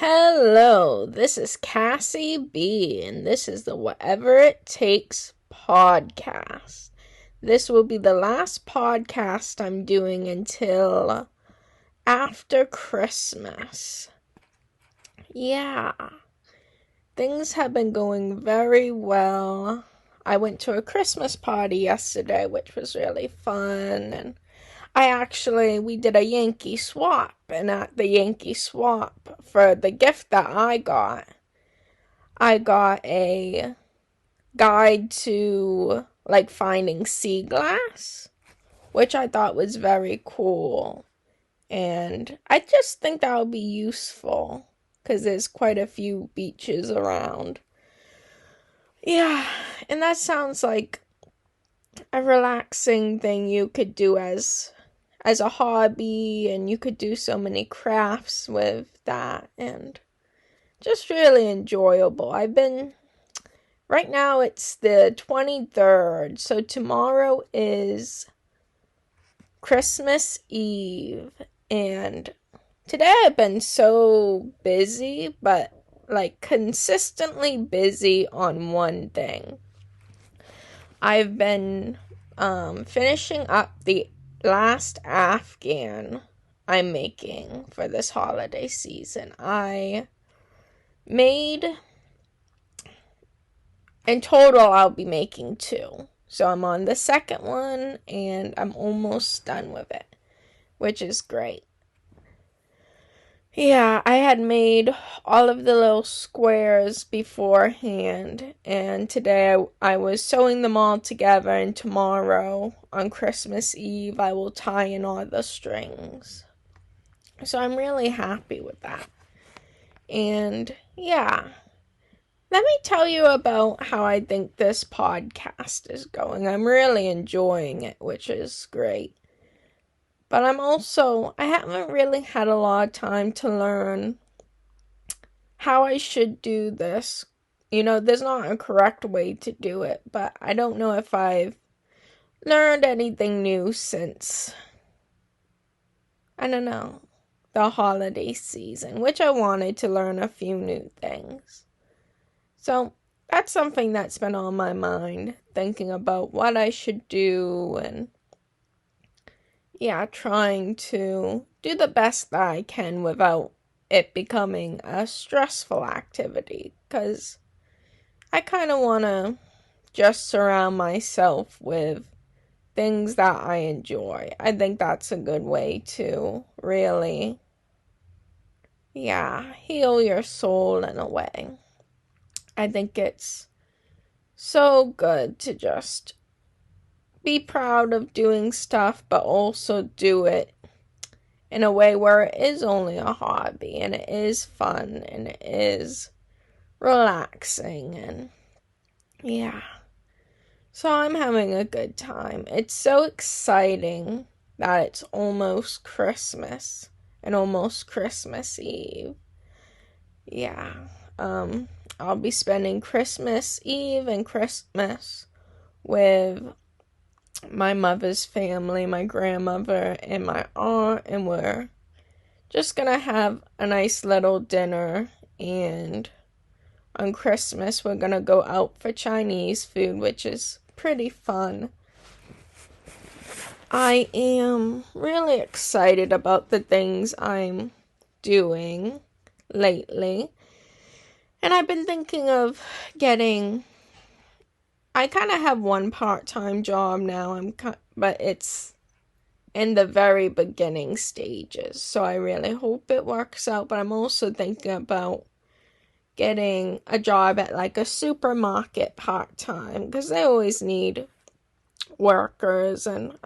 Hello, this is Cassie B, and this is the Whatever It Takes podcast. This will be the last podcast I'm doing until after Christmas. Yeah, things have been going very well. I went to a Christmas party yesterday, which was really fun, and we did a Yankee swap, and at the Yankee swap, for the gift that I got a guide to, like, finding sea glass, which I thought was very cool, and I just think that would be useful, because there's quite a few beaches around. Yeah, and that sounds like a relaxing thing you could do as a hobby, and you could do so many crafts with that, and just really enjoyable. Right now it's the 23rd, so tomorrow is Christmas Eve, and today I've been so busy, but like consistently busy on one thing. I've been finishing up the last Afghan I'm making for this holiday season. I made, in total, I'll be making two. So I'm on the second one, and I'm almost done with it, which is great. Yeah, I had made all of the little squares beforehand, and today I was sewing them all together, and tomorrow, on Christmas Eve, I will tie in all the strings. So I'm really happy with that. And yeah, let me tell you about how I think this podcast is going. I'm really enjoying it, which is great. But I haven't really had a lot of time to learn how I should do this. There's not a correct way to do it, but I don't know if I've learned anything new since, I don't know, the holiday season, which I wanted to learn a few new things. So that's something that's been on my mind, thinking about what I should do, and trying to do the best that I can without it becoming a stressful activity, because I kind of want to just surround myself with things that I enjoy. I think that's a good way to really, heal your soul in a way. I think it's so good to just be proud of doing stuff, but also do it in a way where it is only a hobby, and it is fun, and it is relaxing, and so I'm having a good time. It's so exciting that it's almost Christmas and almost Christmas Eve. I'll be spending Christmas Eve and Christmas with my mother's family, my grandmother and my aunt, and we're just gonna have a nice little dinner, and on Christmas we're gonna go out for Chinese food, which is pretty fun. I am really excited about the things I'm doing lately, and I've been thinking of I kind of have one part-time job now, but it's in the very beginning stages, so I really hope it works out. But I'm also thinking about getting a job at like a supermarket part-time, because they always need workers, and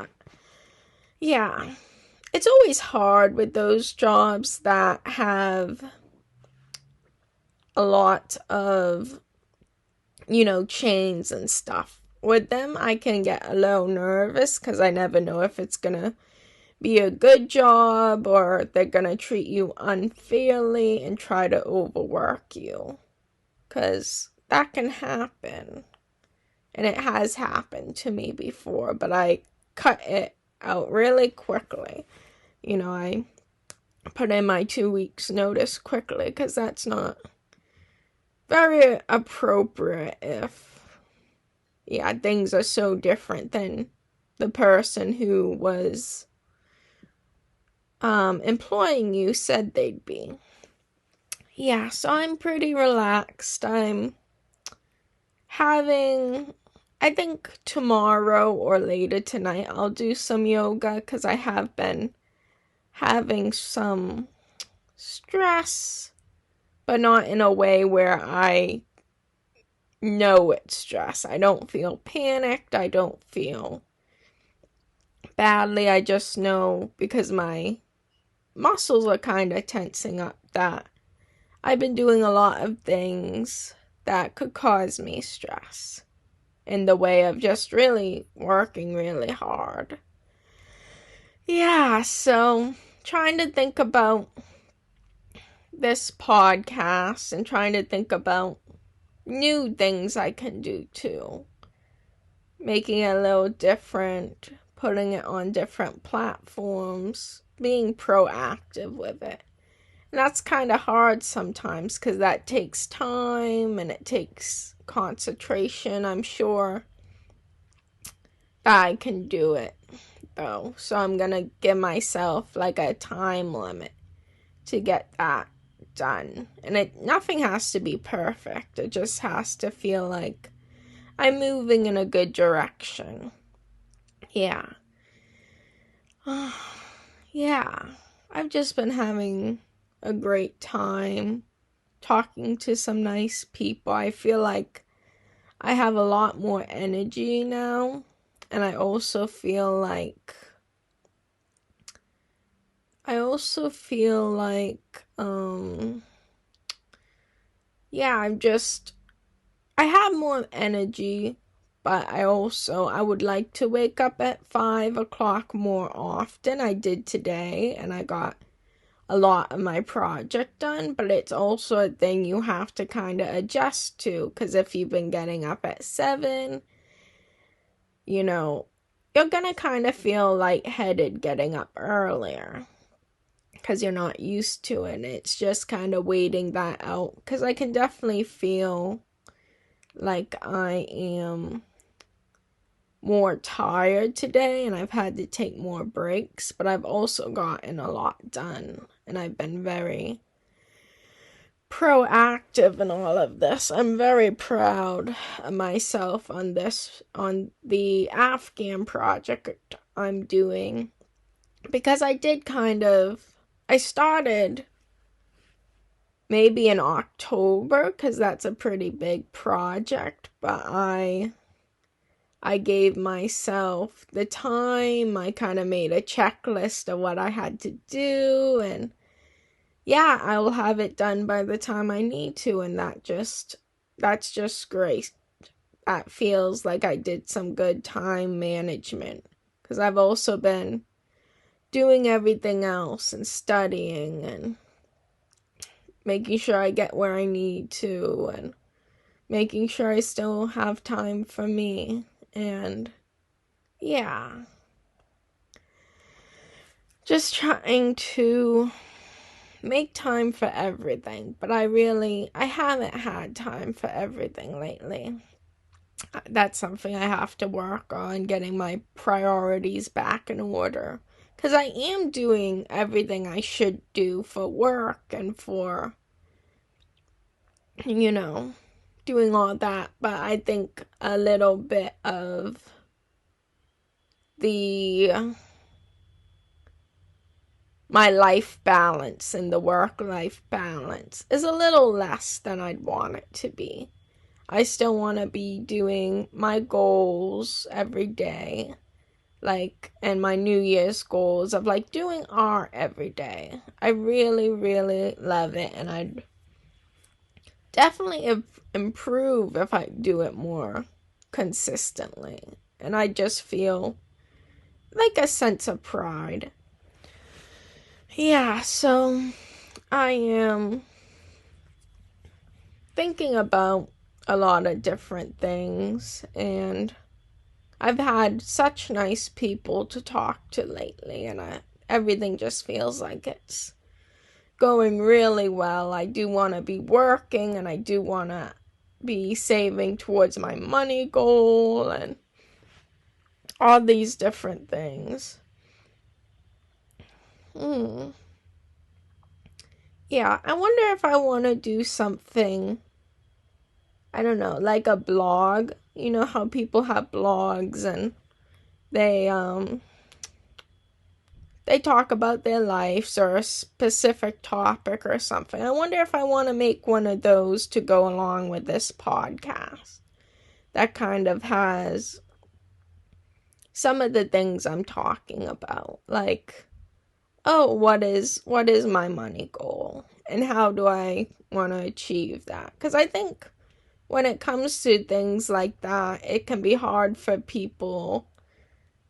it's always hard with those jobs that have a lot of chains and stuff. With them, I can get a little nervous because I never know if it's gonna be a good job or they're gonna treat you unfairly and try to overwork you, because that can happen, and it has happened to me before, but I cut it out really quickly. I put in my 2 weeks notice quickly, because that's not very appropriate if, things are so different than the person who was employing you said they'd be. Yeah, so I'm pretty relaxed. I'm having, I think tomorrow or later tonight, I'll do some yoga, because I have been having some stress, but not in a way where I know it's stress. I don't feel panicked. I don't feel badly. I just know, because my muscles are kind of tensing up, that I've been doing a lot of things that could cause me stress in the way of just really working really hard. Yeah, so trying to think about this podcast and trying to think about new things I can do too. Making it a little different, putting it on different platforms, being proactive with it. And that's kind of hard sometimes, because that takes time and it takes concentration. I'm sure that I can do it, though. So I'm going to give myself like a time limit to get that done. And nothing has to be perfect. It just has to feel like I'm moving in a good direction. Yeah. Yeah. I've just been having a great time talking to some nice people. I feel like I have a lot more energy now, and I also feel like I have more energy, but I would like to wake up at 5 o'clock more often. I did today, and I got a lot of my project done, but it's also a thing you have to kind of adjust to, because if you've been getting up at 7, you're gonna kind of feel lightheaded getting up earlier, because you're not used to it, and it's just kind of waiting that out, because I can definitely feel like I am more tired today, and I've had to take more breaks, but I've also gotten a lot done, and I've been very proactive in all of this. I'm very proud of myself on the Afghan project I'm doing, because I started maybe in October, because that's a pretty big project, but I gave myself the time. I kind of made a checklist of what I had to do, and I will have it done by the time I need to, and that's just great. That feels like I did some good time management, because I've also been doing everything else and studying and making sure I get where I need to, and making sure I still have time for me. And just trying to make time for everything, but I haven't had time for everything lately. That's something I have to work on, getting my priorities back in order, because I am doing everything I should do for work and for doing all that, but I think a little bit of my life balance and the work-life balance is a little less than I'd want it to be. I still want to be doing my goals every day, and my New Year's goals of doing art every day. I really, really love it, and I'd definitely improve if I do it more consistently. And I just feel like a sense of pride. Yeah, so I am thinking about a lot of different things, and I've had such nice people to talk to lately, and everything just feels like it's going really well. I do want to be working, and I do want to be saving towards my money goal and all these different things. Yeah, I wonder if I want to do something, I don't know, like a blog. You know how people have blogs and they talk about their lives or a specific topic or something. I wonder if I want to make one of those to go along with this podcast. That kind of has some of the things I'm talking about. Like, oh, what is my money goal? And how do I want to achieve that? Because I think when it comes to things like that, it can be hard for people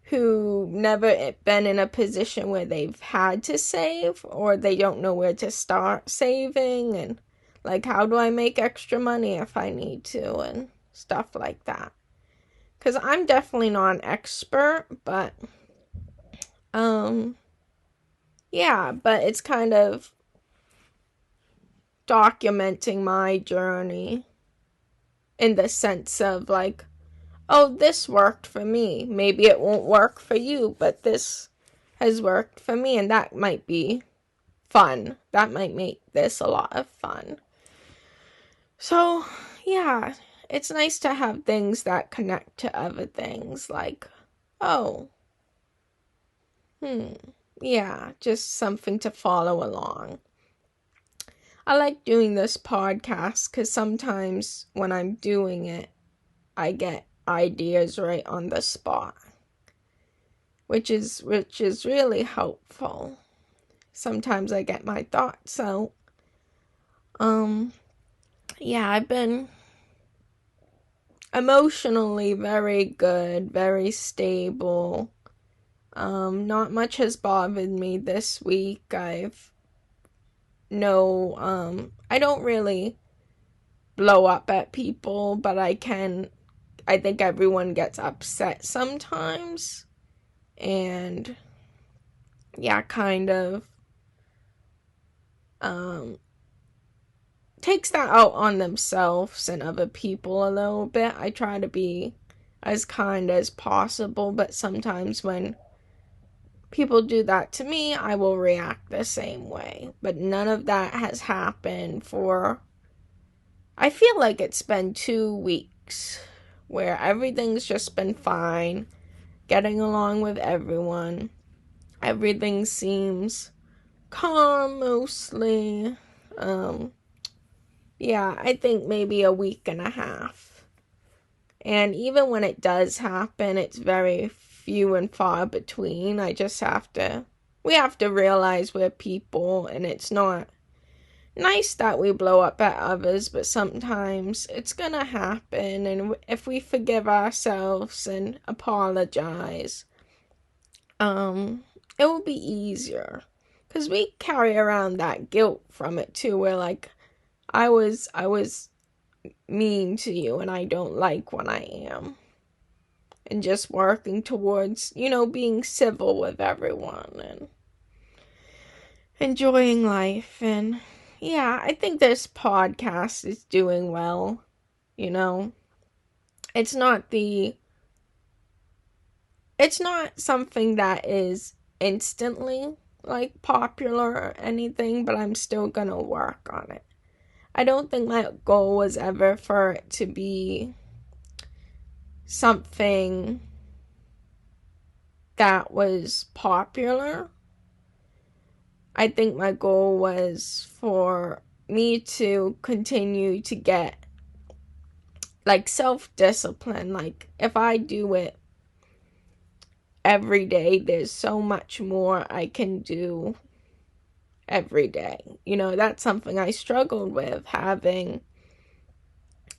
who never been in a position where they've had to save, or they don't know where to start saving, and like, how do I make extra money if I need to, and stuff like that. Because I'm definitely not an expert, but yeah, but it's kind of documenting my journey in the sense of like, oh, this worked for me. Maybe it won't work for you, but this has worked for me, and that might be fun. That might make this a lot of fun. So, yeah, it's nice to have things that connect to other things, like, oh, yeah, just something to follow along. I like doing this podcast because sometimes when I'm doing it, I get ideas right on the spot, which is really helpful. Sometimes I get my thoughts out. Yeah, I've been emotionally very good, very stable. Not much has bothered me this week. I don't really blow up at people, but I think everyone gets upset sometimes. And yeah, kind of takes that out on themselves and other people a little bit. I try to be as kind as possible, but sometimes when people do that to me, I will react the same way. But none of that has happened for, I feel like it's been 2 weeks where everything's just been fine, getting along with everyone. Everything seems calm mostly. Yeah, I think maybe a week and a half. And even when it does happen, it's very few and far between. We have to realize we're people, and it's not nice that we blow up at others, but sometimes it's gonna happen, and if we forgive ourselves and apologize, it will be easier. Because we carry around that guilt from it too, where like, I was mean to you and I don't like when I am. And just working towards, being civil with everyone and enjoying life. And yeah, I think this podcast is doing well. It's not something that is instantly like popular or anything, but I'm still gonna work on it. I don't think my goal was ever for it to be something that was popular. I think my goal was for me to continue to get like self-discipline. Like, if I do it every day, there's so much more I can do every day. That's something I struggled with, having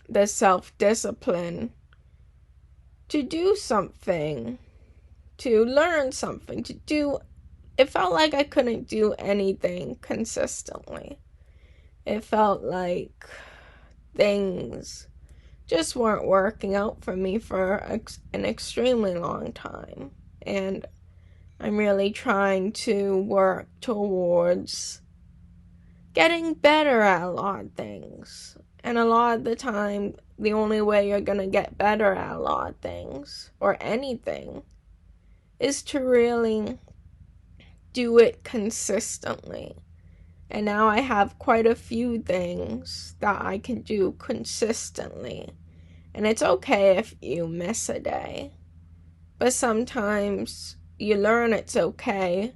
the self-discipline to do something, to learn something, to do. It felt like I couldn't do anything consistently. It felt like things just weren't working out for me for an extremely long time. And I'm really trying to work towards getting better at a lot of things. And a lot of the time, the only way you're going to get better at a lot of things, or anything, is to really do it consistently. And now I have quite a few things that I can do consistently. And it's okay if you miss a day. But sometimes you learn it's okay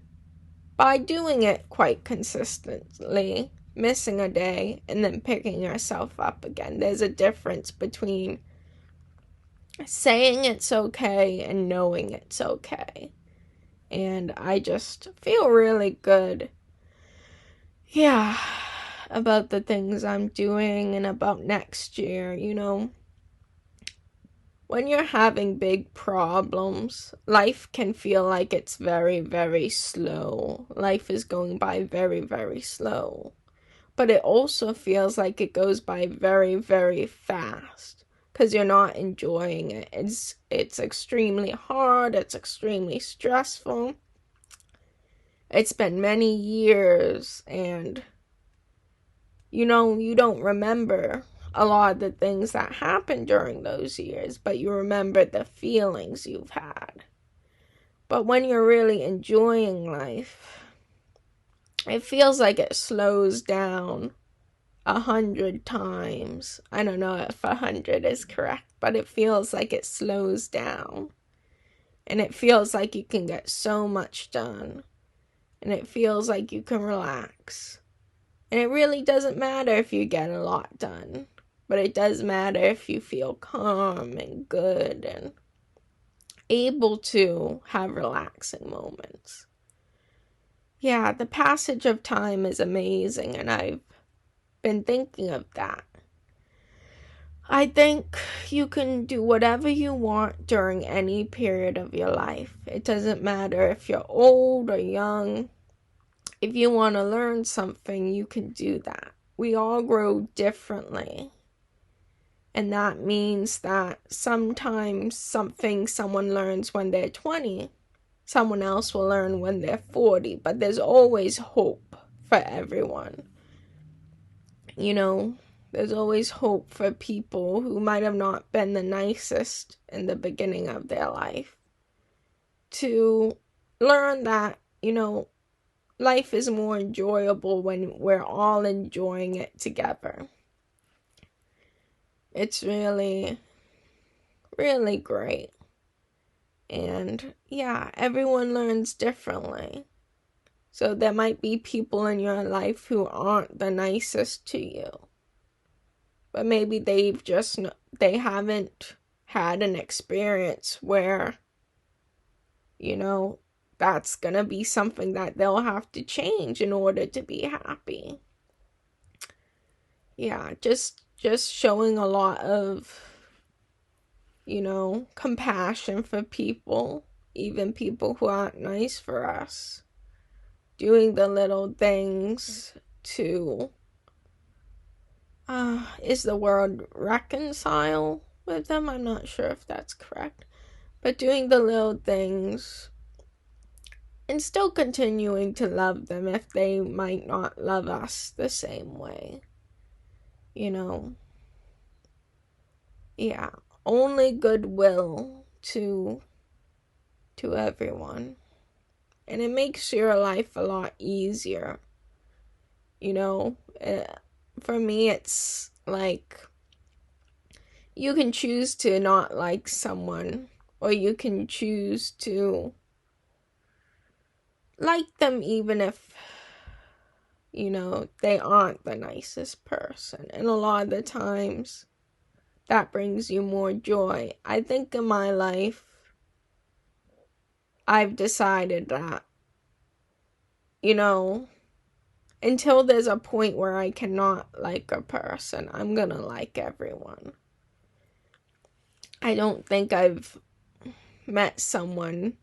by doing it quite consistently, missing a day, and then picking yourself up again. There's a difference between saying it's okay and knowing it's okay. And I just feel really good, about the things I'm doing and about next year, When you're having big problems, life can feel like it's very, very slow. Life is going by very, very slow. But it also feels like it goes by very, very fast because you're not enjoying it. It's extremely hard. It's extremely stressful. It's been many years, and you don't remember a lot of the things that happened during those years, but you remember the feelings you've had. But when you're really enjoying life, it feels like it slows down 100 times. I don't know if 100 is correct, but it feels like it slows down. And it feels like you can get so much done. And it feels like you can relax. And it really doesn't matter if you get a lot done. But it does matter if you feel calm and good and able to have relaxing moments. Yeah, the passage of time is amazing, and I've been thinking of that. I think you can do whatever you want during any period of your life. It doesn't matter if you're old or young. If you want to learn something, you can do that. We all grow differently. And that means that sometimes something someone learns when they're 20, someone else will learn when they're 40. But there's always hope for everyone. There's always hope for people who might have not been the nicest in the beginning of their life to learn that, life is more enjoyable when we're all enjoying it together. It's really, really great. And everyone learns differently. So there might be people in your life who aren't the nicest to you. But maybe they haven't had an experience where, that's gonna be something that they'll have to change in order to be happy. Yeah, just showing a lot of, compassion for people, even people who aren't nice for us. Doing the little things to, is the word reconcile with them? I'm not sure if that's correct. But doing the little things and still continuing to love them if they might not love us the same way. Only goodwill to everyone. And it makes your life a lot easier. For me, it's like you can choose to not like someone, or you can choose to like them even if, they aren't the nicest person. And a lot of the times, that brings you more joy. I think in my life, I've decided that, until there's a point where I cannot like a person, I'm gonna like everyone. I don't think I've met someone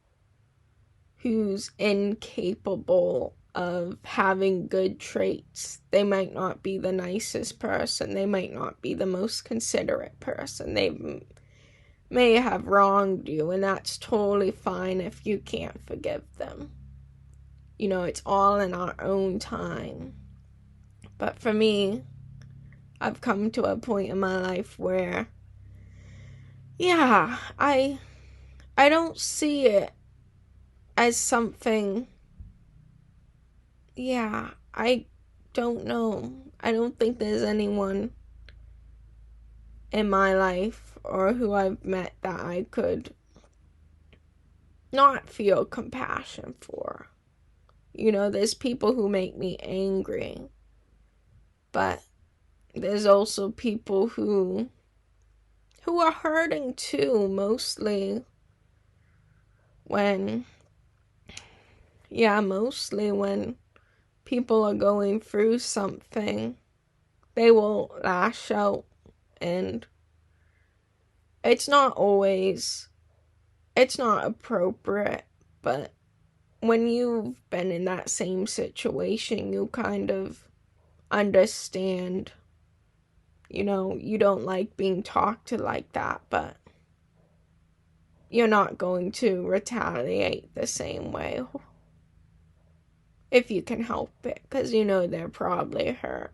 who's incapable of having good traits. They might not be the nicest person. They might not be the most considerate person. They may have wronged you, and that's totally fine if you can't forgive them. It's all in our own time. But for me, I've come to a point in my life where, yeah, I don't see it as something, yeah, I don't know. I don't think there's anyone in my life or who I've met that I could not feel compassion for. You know, there's people who make me angry, but there's also people who are hurting too, mostly when people are going through something, they will lash out, and it's not appropriate, but when you've been in that same situation, you kind of understand, you know, you don't like being talked to like that, but you're not going to retaliate the same way if you can help it, because you know they're probably hurt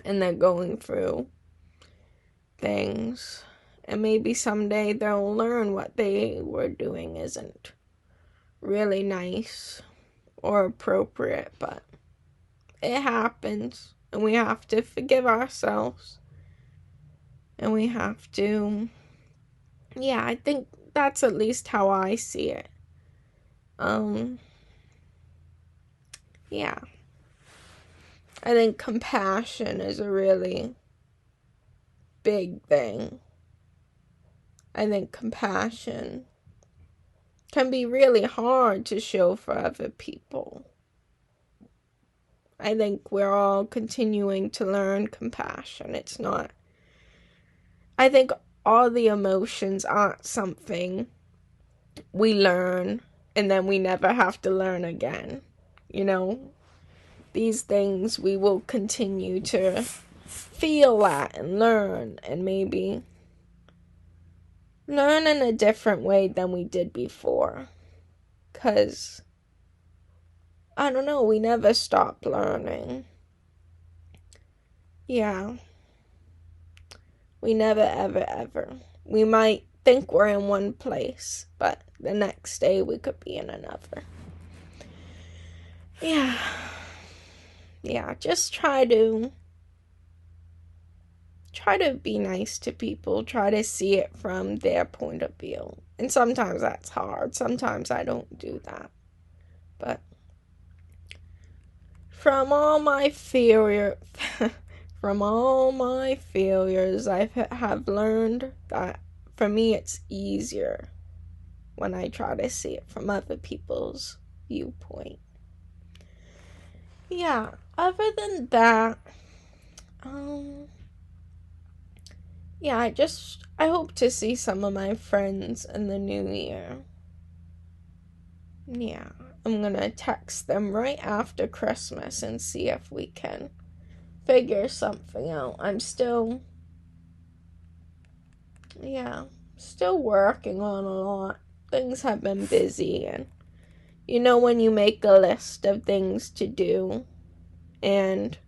and they're going through things, and maybe someday they'll learn what they were doing isn't really nice or appropriate, but it happens, and we have to forgive ourselves, and we have to, yeah, I think that's at least how I see it. Yeah, I think compassion is a really big thing. I think compassion can be really hard to show for other people. I think we're all continuing to learn compassion. I think all the emotions aren't something we learn and then we never have to learn again. You know, these things we will continue to feel that and learn, and maybe learn in a different way than we did before. 'Cause, I don't know, we never stop learning. Yeah. We never, ever, ever. We might think we're in one place, but the next day we could be in another. Yeah. Yeah, just try to be nice to people. Try to see it from their point of view. And sometimes that's hard. Sometimes I don't do that. But from all my failures, I have learned that for me it's easier when I try to see it from other people's viewpoint. Yeah, other than that, yeah, I hope to see some of my friends in the new year. Yeah, I'm gonna text them right after Christmas and see if we can figure something out. I'm still working on a lot. Things have been busy, and you know when you make a list of things to do, and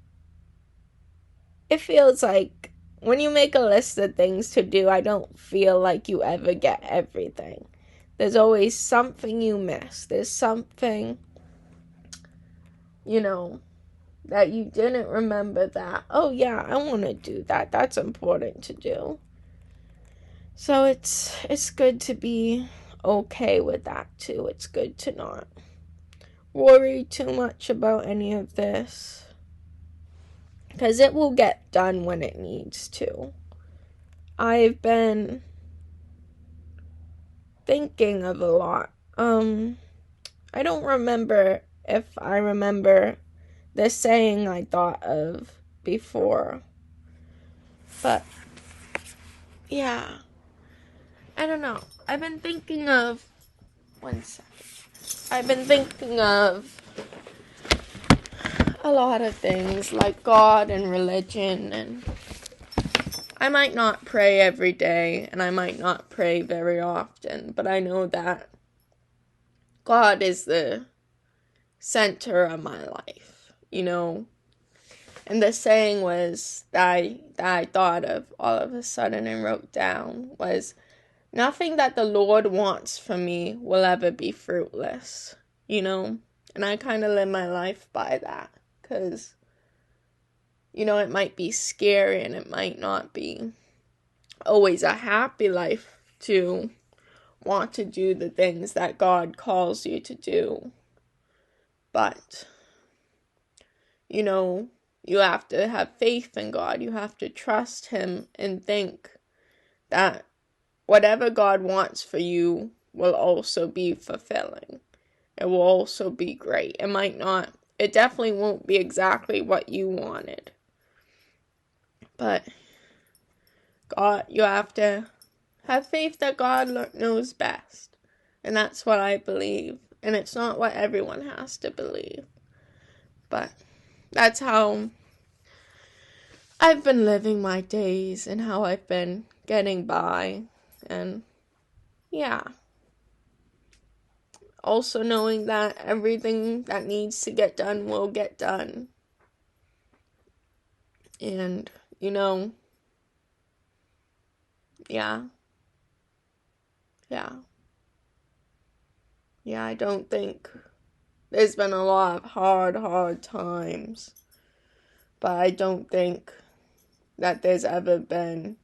it feels like when you make a list of things to do, I don't feel like you ever get everything. There's always something you miss. There's something, you know, that you didn't remember that, oh yeah, I want to do that. That's important to do. So it's good to be okay with that too. It's good to not worry too much about any of this, because it will get done when it needs to. I've been thinking of a lot. I don't remember if I remember the saying I thought of before, but yeah, I don't know. I've been thinking of a lot of things like God and religion, and I might not pray every day, and I might not pray very often, but I know that God is the center of my life, you know, And the saying was that I thought of all of a sudden and wrote down was, nothing that the Lord wants from me will ever be fruitless, And I kind of live my life by that, because, it might be scary and it might not be always a happy life to want to do the things that God calls you to do. But, you have to have faith in God. You have to trust Him and think that whatever God wants for you will also be fulfilling. It will also be great. It definitely won't be exactly what you wanted. But God, you have to have faith that God knows best. And that's what I believe. And it's not what everyone has to believe. But that's how I've been living my days and how I've been getting by. And yeah. Also knowing that everything that needs to get done will get done. And, yeah. Yeah, I don't think there's been a lot of hard times. But I don't think that there's ever been,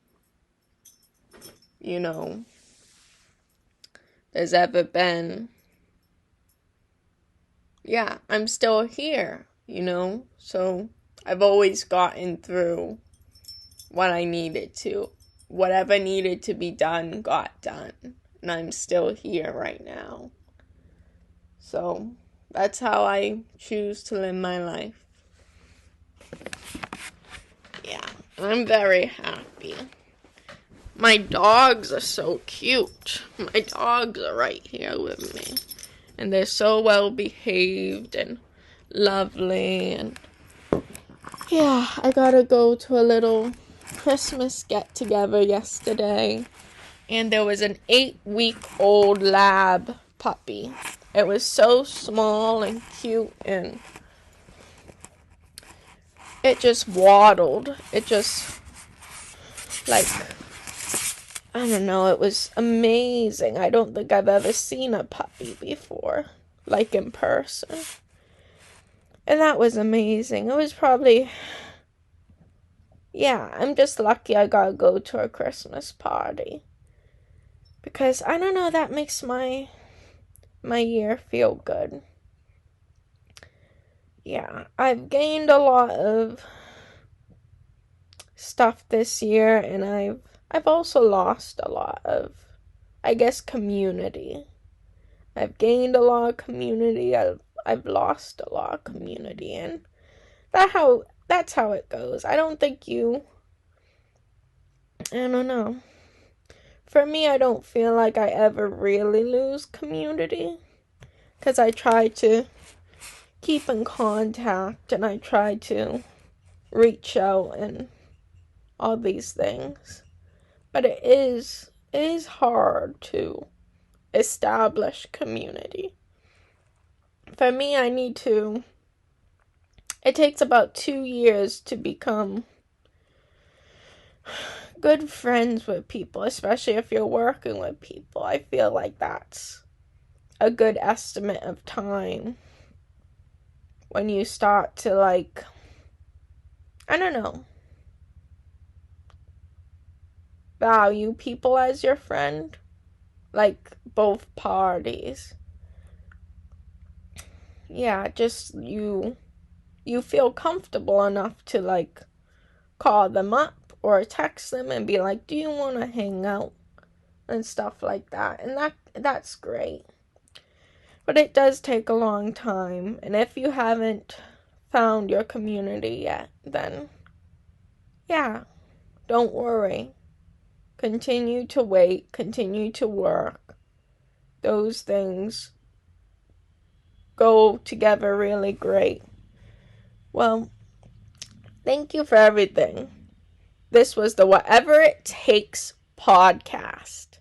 I'm still here, So I've always gotten through what I needed to. Whatever needed to be done got done. And I'm still here right now. So that's how I choose to live my life. Yeah, I'm very happy. My dogs are so cute. My dogs are right here with me. And they're so well behaved and lovely. And yeah, I gotta go to a little Christmas get-together yesterday. And there was an 8-week-old lab puppy. It was so small and cute, and it just waddled. It just, I don't know, it was amazing. I don't think I've ever seen a puppy before, in person. And that was amazing. It was probably, I'm just lucky I got to go to a Christmas party. Because, I don't know, that makes my year feel good. Yeah, I've gained a lot of stuff this year, and I've also lost a lot of, I guess, community. I've gained a lot of community. I've lost a lot of community, and that's how it goes. I don't know. For me, I don't feel like I ever really lose community, because I try to keep in contact, and I try to reach out and all these things. But it is hard to establish community. For me, it takes about 2 years to become good friends with people, especially if you're working with people. I feel like that's a good estimate of time when you start to, I don't know, value people as your friend, both parties. Yeah, just you feel comfortable enough to, call them up or text them and be like, do you want to hang out? And stuff like that. And that's great. But it does take a long time. And if you haven't found your community yet, then, don't worry. Continue to wait. Continue to work. Those things go together really great. Well, thank you for everything. This was the Whatever It Takes podcast.